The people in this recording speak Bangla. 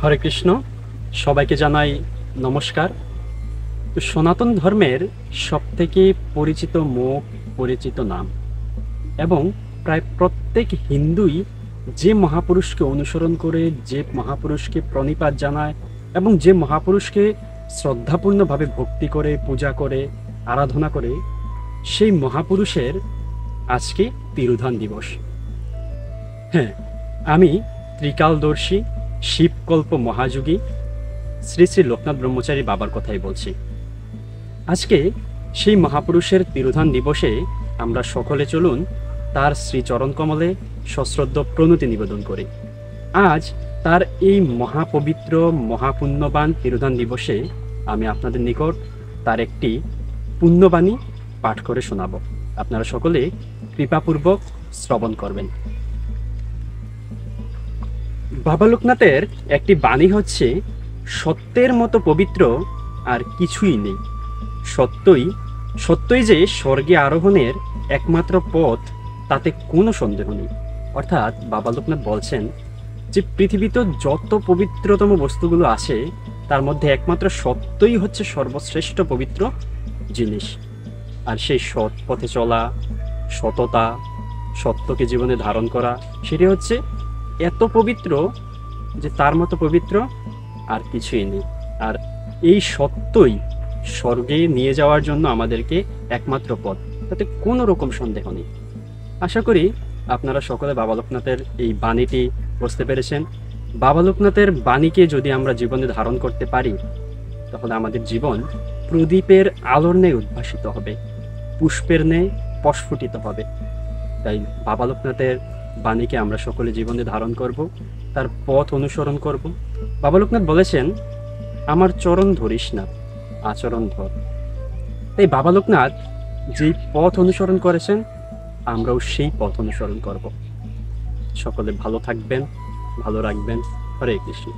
হরে কৃষ্ণ। সবাইকে জানাই নমস্কার। তো সনাতন ধর্মের সবথেকে পরিচিত মুখ, পরিচিত নাম এবং প্রায় প্রত্যেক হিন্দুই যে মহাপুরুষকে অনুসরণ করে, যে মহাপুরুষকে প্রণিপাত জানায় এবং যে মহাপুরুষকে শ্রদ্ধাপূর্ণভাবে ভক্তি করে, পূজা করে, আরাধনা করে, সেই মহাপুরুষের আজকে তিরোধান দিবস। হ্যাঁ, আমি ত্রিকালদর্শী শিবকল্প মহাযোগী শ্রী শ্রী লোকনাথ ব্রহ্মচারী বাবার কথাই বলছি। আজকে সেই মহাপুরুষের তিরোধান দিবসে আমরা সকলে চলুন তার শ্রীচরণ কমলে সশ্রদ্ধ প্রণতি নিবেদন করি। আজ তার এই মহাপবিত্র মহাপুণ্যবান তিরোধান দিবসে আমি আপনাদের নিকট তার একটি পুণ্যবাণী পাঠ করে শোনাব। আপনারা সকলে কৃপাপূর্বক শ্রবণ করবেন। বাবা লোকনাথের একটি বাণী হচ্ছে, সত্যের মতো পবিত্র আর কিছুই নেই। সত্যই যে স্বর্গে আরোহণের একমাত্র পথ, তাতে কোনো সন্দেহ নেই। অর্থাৎ বাবা লোকনাথ বলছেন যে পৃথিবীতে যত পবিত্রতম বস্তুগুলো আছে তার মধ্যে একমাত্র সত্যই হচ্ছে সর্বশ্রেষ্ঠ পবিত্র জিনিস। আর সেই সৎ পথে চলা, সততা, সত্যকে জীবনে ধারণ করা, সেটি হচ্ছে এত পবিত্র যে তার মতো পবিত্র আর কিছুই নেই। আর এই সত্যই স্বর্গে নিয়ে যাওয়ার জন্য আমাদেরকে একমাত্র পথ, তাতে কোনো রকম সন্দেহ নেই। আশা করি আপনারা সকলে বাবা লোকনাথের এই বাণীটি বুঝতে পেরেছেন। বাবা লোকনাথের বাণীকে যদি আমরা জীবনে ধারণ করতে পারি, তাহলে আমাদের জীবন প্রদীপের আলোর ন্যায় উদ্ভাসিত হবে, পুষ্পের ন্যায় প্রস্ফুটিত হবে। তাই বাবা লোকনাথের বাণীকে আমরা সকলে জীবনে ধারণ করব, তার পথ অনুসরণ করব। বাবা লোকনাথ বলেছেন, আমার চরণ ধরিস না, আচরণ ধর। তাই বাবা লোকনাথ যেই পথ অনুসরণ করেছেন, আমরাও সেই পথ অনুসরণ করব। সকলে ভালো থাকবেন, ভালো রাখবেন। হরে কৃষ্ণ।